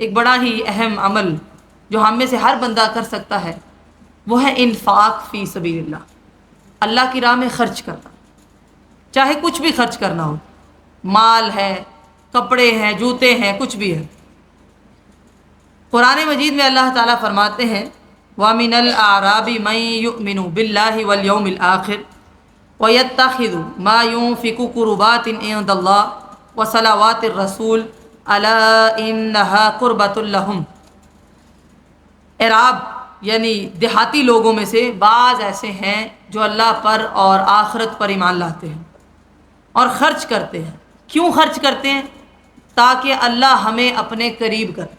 ایک بڑا ہی اہم عمل جو ہم میں سے ہر بندہ کر سکتا ہے وہ ہے انفاق فی سبیل اللہ کی راہ میں خرچ کرنا، چاہے کچھ بھی خرچ کرنا ہو، مال ہے، کپڑے ہیں، جوتے ہیں، کچھ بھی ہے۔ قرآن مجید میں اللہ تعالیٰ فرماتے ہیں وَمِنَ الْأَعْرَابِ مَن يُؤْمِنُ بِاللَّهِ وَالْيَوْمِ الْآخِرِ وَيَتَّخِذُ مَا يُنْفِقُ قُرُبَاتٍ عِندَ اللَّهِ وَصَلَوَاتِ الرَّسُولِ أَلَا إِنَّهَا قُرْبَةٌ لَهُمْ۔ اعراب یعنی دیہاتی لوگوں میں سے بعض ایسے ہیں جو اللہ پر اور آخرت پر ایمان لاتے ہیں اور خرچ کرتے ہیں۔ کیوں خرچ کرتے ہیں؟ تاکہ اللہ ہمیں اپنے قریب کرے۔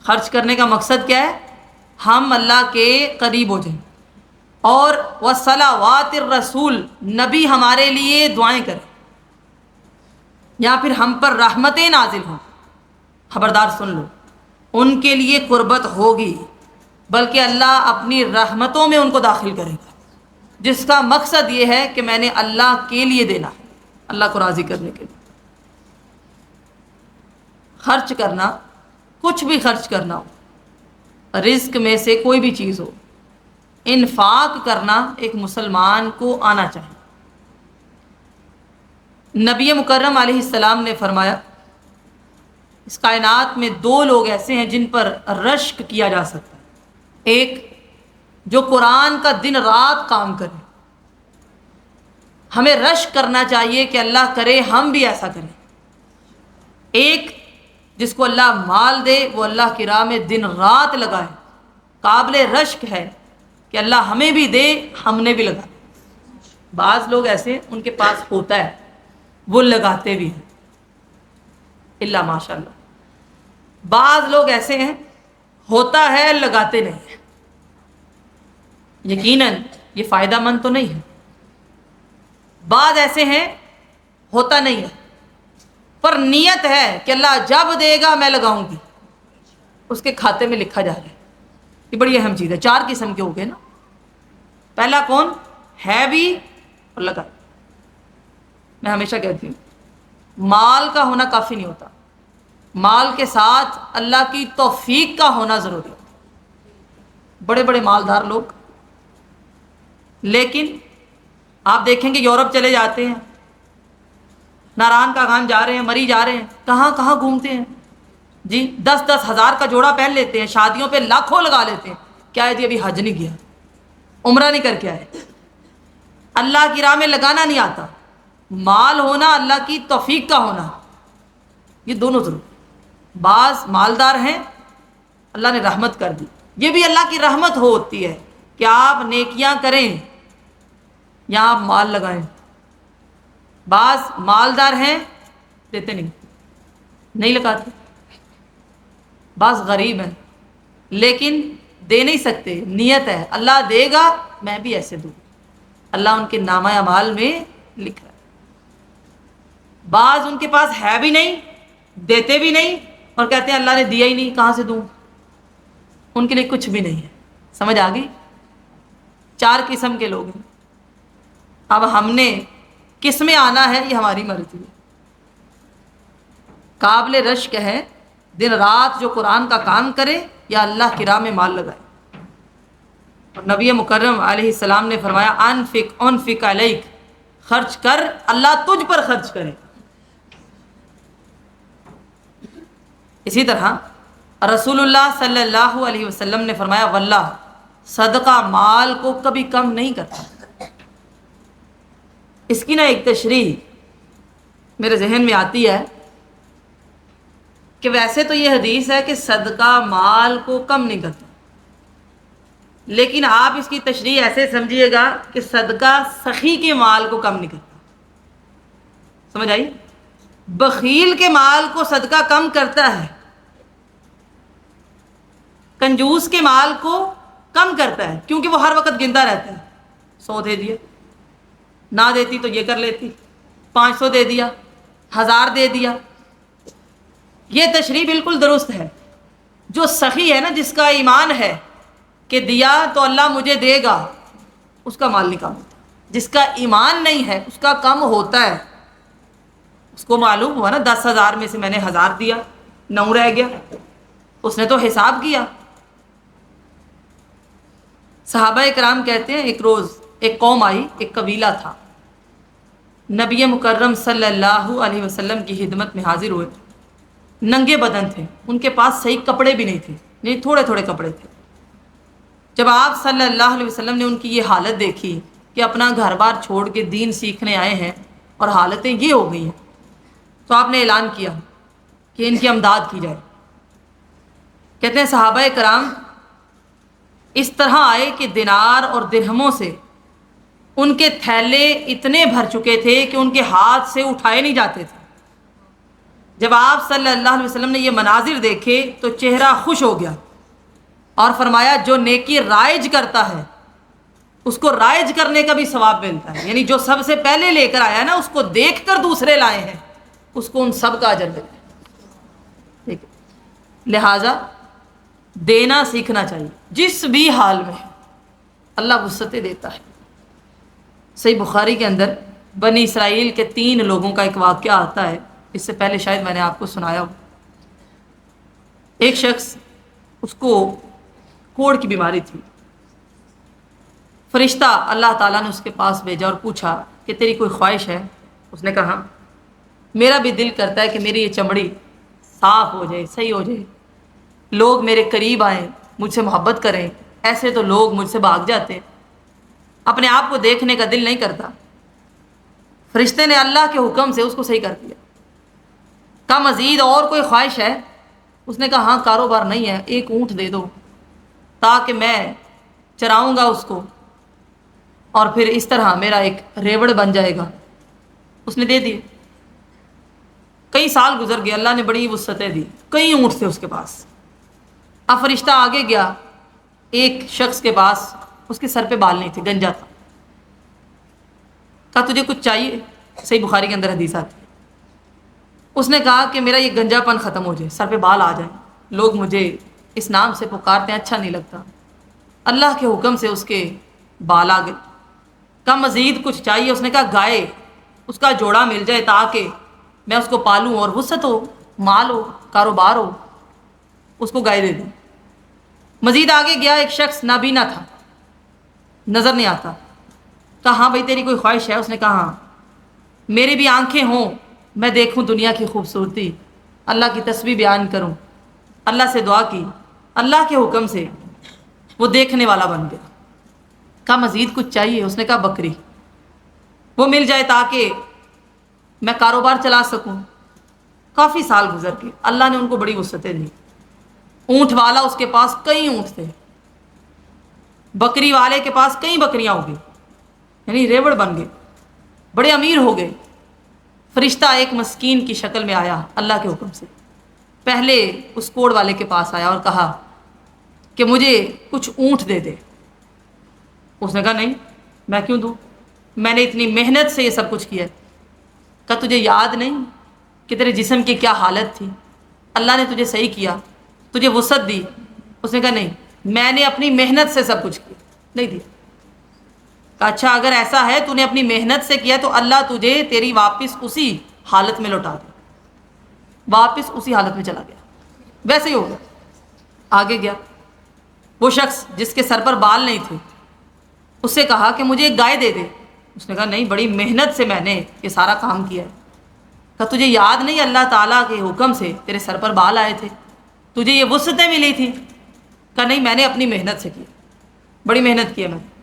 خرچ کرنے کا مقصد کیا ہے؟ ہم اللہ کے قریب ہو جائیں، اور وصلوات الرسول، نبی ہمارے لیے دعائیں کریں، یا پھر ہم پر رحمتیں نازل ہوں۔ خبردار سن لو، ان کے لیے قربت ہوگی، بلکہ اللہ اپنی رحمتوں میں ان کو داخل کرے گا، جس کا مقصد یہ ہے کہ میں نے اللہ کے لیے دینا ہے، اللہ کو راضی کرنے کے لیے۔ خرچ کرنا، کچھ بھی خرچ کرنا ہو، رزق میں سے کوئی بھی چیز ہو، انفاق کرنا ایک مسلمان کو آنا چاہیے۔ نبی مکرم علیہ السلام نے فرمایا اس کائنات میں دو لوگ ایسے ہیں جن پر رشک کیا جا سکتا ہے۔ ایک جو قرآن کا دن رات کام کرے، ہمیں رشک کرنا چاہیے کہ اللہ کرے ہم بھی ایسا کریں۔ ایک جس کو اللہ مال دے، وہ اللہ کی راہ میں دن رات لگائے، قابل رشک ہے کہ اللہ ہمیں بھی دے، ہم نے بھی لگا۔ بعض لوگ ایسے ان کے پاس ہوتا ہے، وہ لگاتے بھی ہیں، اللہ ماشاء اللہ۔ بعض لوگ ایسے ہیں ہوتا ہے لگاتے نہیں ہیں، یقیناً یہ فائدہ مند تو نہیں ہے۔ بعض ایسے ہیں ہوتا نہیں ہے پر نیت ہے کہ اللہ جب دے گا میں لگاؤں گی، اس کے کھاتے میں لکھا جا رہا ہے۔ یہ بڑی اہم چیز ہے۔ چار قسم کے ہو گئے نا۔ پہلا کون ہے بھی اور لگا۔ میں ہمیشہ کہتی ہوں مال کا ہونا کافی نہیں ہوتا، مال کے ساتھ اللہ کی توفیق کا ہونا ضروری ہوتا۔ بڑے بڑے مالدار لوگ، لیکن آپ دیکھیں گے یورپ چلے جاتے ہیں، ناران کا گان جا رہے ہیں، مری جا رہے ہیں، کہاں کہاں گھومتے ہیں جی، 10-10 ہزار کا جوڑا پہن لیتے ہیں، شادیوں پہ لاکھوں لگا لیتے ہیں۔ کیا ہے جی؟ ابھی حج نہیں کیا، عمرہ نہیں کر کے آئے۔ اللہ کی راہ میں لگانا نہیں آتا۔ مال ہونا، اللہ کی توفیق کا ہونا، یہ دونوں ضرور۔ بعض مالدار ہیں اللہ نے رحمت کر دی، یہ بھی اللہ کی رحمت ہوتی ہے کہ آپ نیکیاں کریں یا آپ مال لگائیں۔ بعض مالدار ہیں دیتے نہیں لگاتے۔ بعض غریب ہیں لیکن دے نہیں سکتے، نیت ہے اللہ دے گا میں بھی ایسے دوں، اللہ ان کے نامہ اعمال میں لکھ رہا ہے۔ بعض ان کے پاس ہے بھی نہیں، دیتے بھی نہیں، اور کہتے ہیں اللہ نے دیا ہی نہیں، کہاں سے دوں؟ ان کے لیے کچھ بھی نہیں ہے۔ سمجھ آ گئی؟ چار قسم کے لوگ ہیں۔ اب ہم نے کس میں آنا ہے یہ ہماری مرضی ہے۔ قابل رشک ہے دن رات جو قرآن کا کام کرے یا اللہ کی راہ میں مال لگائے۔ اور نبی مکرم علیہ السلام نے فرمایا انفق علیک، خرچ کر، اللہ تجھ پر خرچ کرے۔ اسی طرح رسول اللہ صلی اللہ علیہ وسلم نے فرمایا واللہ صدقہ مال کو کبھی کم نہیں کرتا۔ اس کی ایک تشریح میرے ذہن میں آتی ہے کہ ویسے تو یہ حدیث ہے کہ صدقہ مال کو کم نہیں کرتا، لیکن آپ اس کی تشریح ایسے سمجھیے گا کہ صدقہ سخی کے مال کو کم نہیں کرتا۔ سمجھ آئی؟ بخیل کے مال کو صدقہ کم کرتا ہے، کنجوس کے مال کو کم کرتا ہے، کیونکہ وہ ہر وقت گنتا رہتا ہے۔ 100 دے دیا، نہ دیتی تو یہ کر لیتی، 500 دے دیا، 1000 دے دیا۔ یہ تشریح بالکل درست ہے۔ جو سخی ہے نا، جس کا ایمان ہے کہ دیا تو اللہ مجھے دے گا، اس کا مال نہیں کم ہوتا۔ جس کا ایمان نہیں ہے اس کا کم ہوتا ہے۔ اس کو معلوم ہوا نا 10,000 میں سے میں نے 1000 دیا 9 رہ گیا. اس نے تو حساب کیا. صحابہ کرام کہتے ہیں ایک روز ایک قوم آئی، ایک قبیلہ تھا، نبی مکرم صلی اللہ علیہ وسلم کی خدمت میں حاضر ہوئے. ننگے بدن تھے، ان کے پاس صحیح کپڑے بھی نہیں تھے، نہیں تھوڑے تھوڑے کپڑے تھے. جب آپ صلی اللہ علیہ وسلم نے ان کی یہ حالت دیکھی کہ اپنا گھر بار چھوڑ کے دین سیکھنے آئے ہیں اور حالتیں یہ ہو گئی ہیں، تو آپ نے اعلان کیا کہ ان کی امداد کی جائے. کہتے ہیں صحابہ کرام اس طرح آئے کہ دینار اور درہموں سے ان کے تھیلے اتنے بھر چکے تھے کہ ان کے ہاتھ سے اٹھائے نہیں جاتے تھے. جب آپ صلی اللہ علیہ وسلم نے یہ مناظر دیکھے تو چہرہ خوش ہو گیا اور فرمایا جو نیکی رائج کرتا ہے اس کو رائج کرنے کا بھی ثواب ملتا ہے. یعنی جو سب سے پہلے لے کر آیا نا، اس کو دیکھ کر دوسرے لائے ہیں، اس کو ان سب کا اجر ملتا ہے. ٹھیک ہے، لہٰذا دینا سیکھنا چاہیے جس بھی حال میں. اللہ وسعتیں دیتا ہے. صحیح بخاری کے اندر بنی اسرائیل کے 3 لوگوں کا ایک واقعہ آتا ہے. اس سے پہلے شاید میں نے آپ کو سنایا ہو. ایک شخص، اس کو کوڑ کی بیماری تھی. فرشتہ اللہ تعالیٰ نے اس کے پاس بھیجا اور پوچھا کہ تیری کوئی خواہش ہے؟ اس نے کہا میرا بھی دل کرتا ہے کہ میری یہ چمڑی صاف ہو جائے، صحیح ہو جائے، لوگ میرے قریب آئیں، مجھ سے محبت کریں. ایسے تو لوگ مجھ سے بھاگ جاتے، اپنے آپ کو دیکھنے کا دل نہیں کرتا. فرشتے نے اللہ کے حکم سے اس کو صحیح کر دیا. کہا مزید اور کوئی خواہش ہے؟ اس نے کہا ہاں، کاروبار نہیں ہے، ایک اونٹ دے دو تاکہ میں چراؤں گا اس کو، اور پھر اس طرح میرا ایک ریوڑ بن جائے گا. اس نے دے دیے. کئی سال گزر گئے، اللہ نے بڑی وسعتیں دی، کئی اونٹ تھے اس کے پاس. اب فرشتہ آگے گیا ایک شخص کے پاس، اس کے سر پہ بال نہیں تھے، گنجا تھا. کہا تجھے کچھ چاہیے؟ صحیح بخاری کے اندر حدیث آتی ہے. اس نے کہا کہ میرا یہ گنجا پن ختم ہو جائے، سر پہ بال آ جائیں، لوگ مجھے اس نام سے پکارتے ہیں، اچھا نہیں لگتا. اللہ کے حکم سے اس کے بال آ گئے. کہا مزید کچھ چاہیے؟ اس نے کہا گائے، اس کا جوڑا مل جائے تاکہ میں اس کو پالوں اور وسعت ہو، مال ہو، کاروبار ہو. اس کو گائے دے دیں. مزید آگے گیا، ایک شخص نابینا تھا، نظر نہیں آتا. کہا ہاں بھائی تیری کوئی خواہش ہے؟ اس نے کہا ہاں، میری بھی آنکھیں ہوں، میں دیکھوں دنیا کی خوبصورتی، اللہ کی تسبیح بیان کروں. اللہ سے دعا کی، اللہ کے حکم سے وہ دیکھنے والا بن گیا. کہا مزید کچھ چاہیے؟ اس نے کہا بکری، وہ مل جائے تاکہ میں کاروبار چلا سکوں. کافی سال گزر گئے، اللہ نے ان کو بڑی وسعتیں دی. اونٹ والا اس کے پاس کئی اونٹ تھے، بکری والے کے پاس کئی بکریاں ہو گئی، یعنی ریوڑ بن گئے، بڑے امیر ہو گئے. فرشتہ ایک مسکین کی شکل میں آیا اللہ کے حکم سے. پہلے اس کوڑ والے کے پاس آیا اور کہا کہ مجھے کچھ اونٹ دے دے. اس نے کہا نہیں، میں کیوں دوں، میں نے اتنی محنت سے یہ سب کچھ کیا. کہا تجھے یاد نہیں کہ تیرے جسم کی کیا حالت تھی؟ اللہ نے تجھے صحیح کیا، تجھے وسعت دی. اس نے کہا نہیں، میں نے اپنی محنت سے سب کچھ کیا، نہیں دیا. کہا اچھا اگر ایسا ہے تو نے اپنی محنت سے کیا تو اللہ تجھے تیری واپس اسی حالت میں لوٹا دے. واپس اسی حالت میں چلا گیا، ویسے ہی ہوگا. آگے گیا، وہ شخص جس کے سر پر بال نہیں تھے، اس سے کہا کہ مجھے ایک گائے دے دے. اس نے کہا نہیں، بڑی محنت سے میں نے یہ سارا کام کیا ہے. کہا تجھے یاد نہیں اللہ تعالیٰ کے حکم سے تیرے سر پر بال آئے تھے، تجھے یہ وسعتیں ملی تھی؟ کہا نہیں، میں نے اپنی محنت سے کیا، بڑی محنت کی ہے میں نے.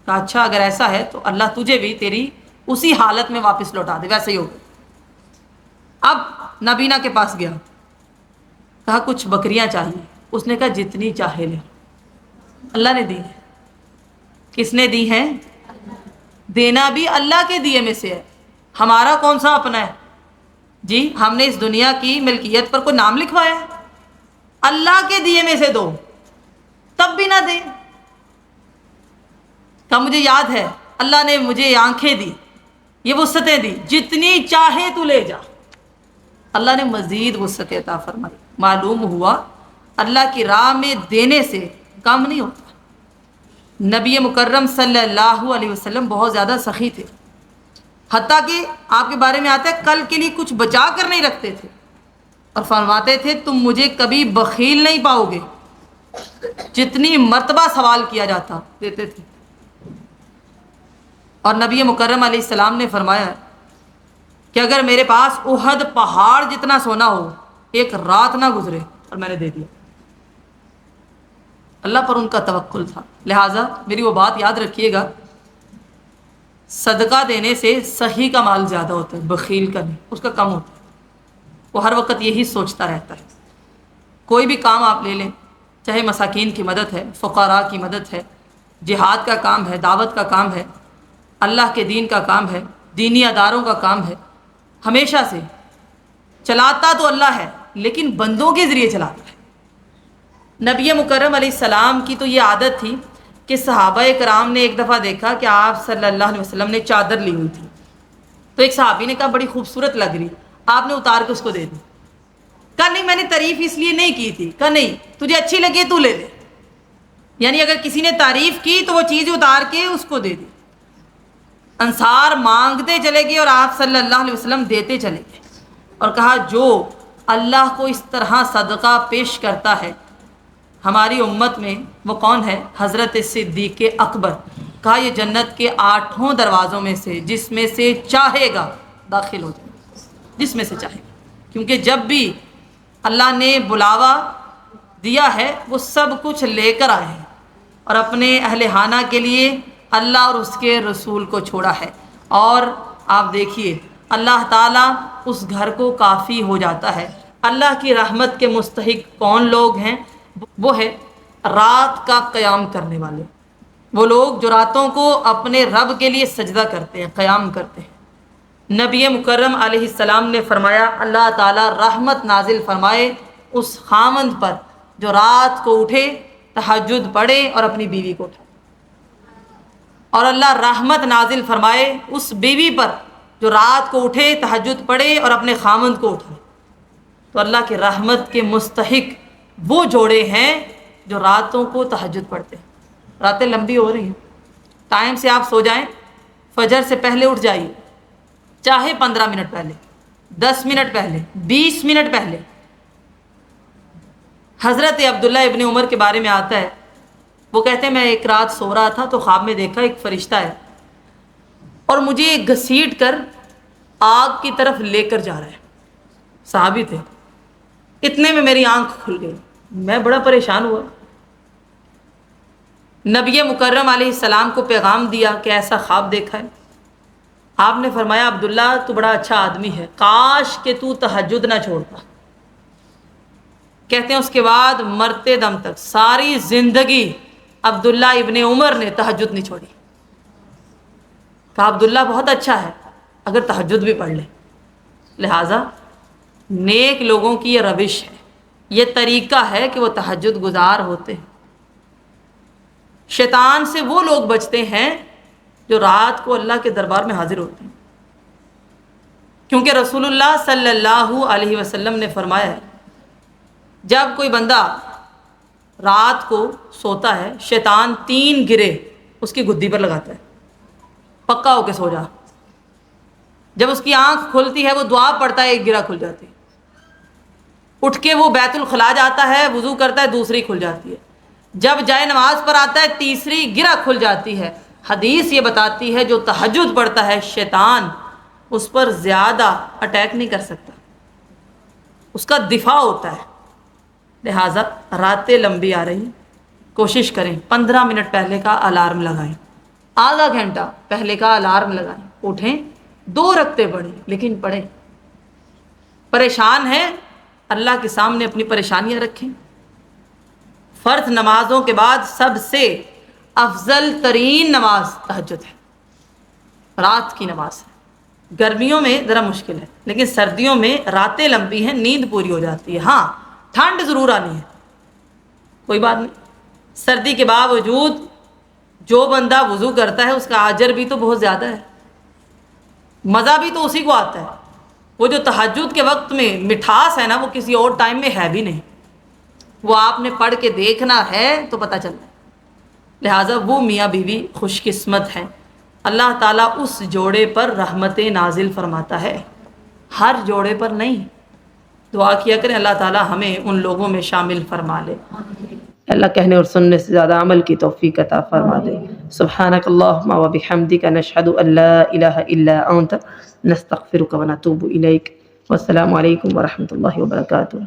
کہا اچھا اگر ایسا ہے تو اللہ تجھے بھی تیری اسی حالت میں واپس لوٹا دے، ویسے ہی ہوگا. اب نابینا کے پاس گیا، کہا کچھ بکریاں چاہیے. اس نے کہا جتنی چاہے لے. اللہ نے دی ہے. کس نے دی ہے؟ دینا بھی اللہ کے دیے میں سے ہے، ہمارا کون سا اپنا ہے جی؟ ہم نے اس دنیا کی ملکیت پر کوئی نام لکھوایا ہے؟ اللہ کے دیے میں سے دو، تب بھی نہ دے. کہا مجھے یاد ہے اللہ نے مجھے آنکھیں دی، یہ وسعتیں دی، جتنی چاہے تو لے جا. اللہ نے مزید وسعت عطا فرمائی. معلوم ہوا اللہ کی راہ میں دینے سے کم نہیں ہوتا. نبی مکرم صلی اللہ علیہ وسلم بہت زیادہ سخی تھے، حتیٰ کہ آپ کے بارے میں آتا ہے کل کے لیے کچھ بچا کر نہیں رکھتے تھے. اور فرماتے تھے تم مجھے کبھی بخیل نہیں پاؤ گے، جتنی مرتبہ سوال کیا جاتا دیتے تھے۔ اور نبی مکرم علیہ السلام نے فرمایا کہ اگر میرے پاس احد پہاڑ جتنا سونا ہو، ایک رات نہ گزرے اور میں نے دے دیا۔ اللہ پر ان کا توکل تھا۔ لہٰذا میری وہ بات یاد رکھیے گا، صدقہ دینے سے صحیح کا مال زیادہ ہوتا ہے، بخیل کا نہیں، اس کا کم ہوتا ہے۔ وہ ہر وقت یہی سوچتا رہتا ہے۔ کوئی بھی کام آپ لے لیں، چاہے مساکین کی مدد ہے، فقراء کی مدد ہے، جہاد کا کام ہے، دعوت کا کام ہے، اللہ کے دین کا کام ہے، دینی اداروں کا کام ہے، ہمیشہ سے چلاتا تو اللہ ہے لیکن بندوں کے ذریعے چلاتا ہے۔ نبی مکرم علیہ السلام کی تو یہ عادت تھی کہ صحابہ کرام نے ایک دفعہ دیکھا کہ آپ صلی اللہ علیہ وسلم نے چادر لی ہوئی تھی، تو ایک صحابی نے کہا بڑی خوبصورت لگ رہی، آپ نے اتار کے اس کو دے دی۔ کہا نہیں، میں نے تعریف اس لیے نہیں کی تھی۔ کہا نہیں، تجھے اچھی لگی تو لے لے، یعنی اگر کسی نے تعریف کی تو وہ چیز اتار کے اس کو دے دی۔ انصار مانگتے چلے گئے اور آپ صلی اللہ علیہ وسلم دیتے چلے گئے، اور کہا جو اللہ کو اس طرح صدقہ پیش کرتا ہے ہماری امت میں وہ کون ہے؟ حضرت صدیق اکبر۔ کہا یہ جنت کے 8 دروازوں میں سے جس میں سے چاہے گا داخل ہو جائے، جس میں سے چاہے گا، کیونکہ جب بھی اللہ نے بلاوا دیا ہے وہ سب کچھ لے کر آئے ہیں، اور اپنے اہل خانہ کے لیے اللہ اور اس کے رسول کو چھوڑا ہے۔ اور آپ دیکھیے اللہ تعالیٰ اس گھر کو کافی ہو جاتا ہے۔ اللہ کی رحمت کے مستحق کون لوگ ہیں؟ وہ ہے رات کا قیام کرنے والے، وہ لوگ جو راتوں کو اپنے رب کے لیے سجدہ کرتے ہیں، قیام کرتے ہیں۔ نبی مکرم علیہ السلام نے فرمایا اللہ تعالیٰ رحمت نازل فرمائے اس خاوند پر جو رات کو اٹھے، تہجد پڑھے اور اپنی بیوی کو اٹھائے، اور اللہ رحمت نازل فرمائے اس بیوی پر جو رات کو اٹھے، تہجد پڑھے اور اپنے خاوند کو اٹھائے۔ تو اللہ کی رحمت کے مستحق وہ جوڑے ہیں جو راتوں کو تہجد پڑھتے ہیں۔ راتیں لمبی ہو رہی ہیں، ٹائم سے آپ سو جائیں، فجر سے پہلے اٹھ جائیے، چاہے 15 منٹ پہلے، 10 منٹ پہلے، 20 منٹ پہلے۔ حضرت عبداللہ ابن عمر کے بارے میں آتا ہے، وہ کہتے ہیں میں ایک رات سو رہا تھا تو خواب میں دیکھا ایک فرشتہ ہے اور مجھے گھسیٹ کر آگ کی طرف لے کر جا رہا ہے۔ صحابی تھے، اتنے میں میری آنکھ کھل گئی، میں بڑا پریشان ہوا۔ نبی مکرم علیہ السلام کو پیغام دیا کہ ایسا خواب دیکھا ہے۔ آپ نے فرمایا عبداللہ تو بڑا اچھا آدمی ہے، کاش کہ تو تہجد نہ چھوڑتا۔ کہتے ہیں اس کے بعد مرتے دم تک ساری زندگی عبداللہ ابن عمر نے تہجد نہیں چھوڑی۔ کہا عبداللہ بہت اچھا ہے اگر تہجد بھی پڑھ لے۔ لہٰذا نیک لوگوں کی یہ روش ہے، یہ طریقہ ہے کہ وہ تہجد گزار ہوتے ہیں۔ شیطان سے وہ لوگ بچتے ہیں جو رات کو اللہ کے دربار میں حاضر ہوتے ہیں، کیونکہ رسول اللہ صلی اللہ علیہ وسلم نے فرمایا ہے جب کوئی بندہ رات کو سوتا ہے شیطان 3 گرے اس کی گدی پر لگاتا ہے، پکا ہو کے سو جا۔ جب اس کی آنکھ کھلتی ہے وہ دعا پڑھتا ہے، ایک گرہ کھل جاتی ہے، اٹھ کے وہ بیت الخلا جاتا ہے، وضو کرتا ہے، دوسری کھل جاتی ہے، جب جائے نماز پر آتا ہے تیسری گرہ کھل جاتی ہے۔ حدیث یہ بتاتی ہے جو تہجد پڑھتا ہے شیطان اس پر زیادہ اٹیک نہیں کر سکتا، اس کا دفاع ہوتا ہے۔ لہٰذا راتیں لمبی آ رہی، کوشش کریں 15 منٹ پہلے کا الارم لگائیں، آدھا گھنٹہ پہلے کا الارم لگائیں، اٹھیں 2 رکعتیں پڑھیں، لیکن پڑھیں۔ پریشان ہیں اللہ کے سامنے اپنی پریشانیاں رکھیں۔ فرض نمازوں کے بعد سب سے افضل ترین نماز تہجد ہے، رات کی نماز ہے۔ گرمیوں میں ذرا مشکل ہے، لیکن سردیوں میں راتیں لمبی ہیں، نیند پوری ہو جاتی ہے۔ ہاں ٹھنڈ ضرور آنی ہے، کوئی بات نہیں۔ سردی کے باوجود جو بندہ وضو کرتا ہے اس کا اجر بھی تو بہت زیادہ ہے، مزہ بھی تو اسی کو آتا ہے۔ وہ جو تہجد کے وقت میں مٹھاس ہے نا وہ کسی اور ٹائم میں ہے بھی نہیں، وہ آپ نے پڑھ کے دیکھنا ہے تو پتہ چلتا ہے۔ لہٰذا وہ میاں بیوی خوش قسمت ہیں، اللہ تعالیٰ اس جوڑے پر رحمتیں نازل فرماتا ہے، ہر جوڑے پر نہیں۔ دعا کیا کریں اللہ تعالیٰ ہمیں ان لوگوں میں شامل فرما لے. اللہ کہنے اور سننے سے زیادہ عمل کی توفیق عطا فرما دے. سبحانک اللہم و بحمدک نشہد ان لا الہ الا انت نستغفرک و نتوب الیک. والسلام علیکم ورحمۃ اللہ وبرکاتہ.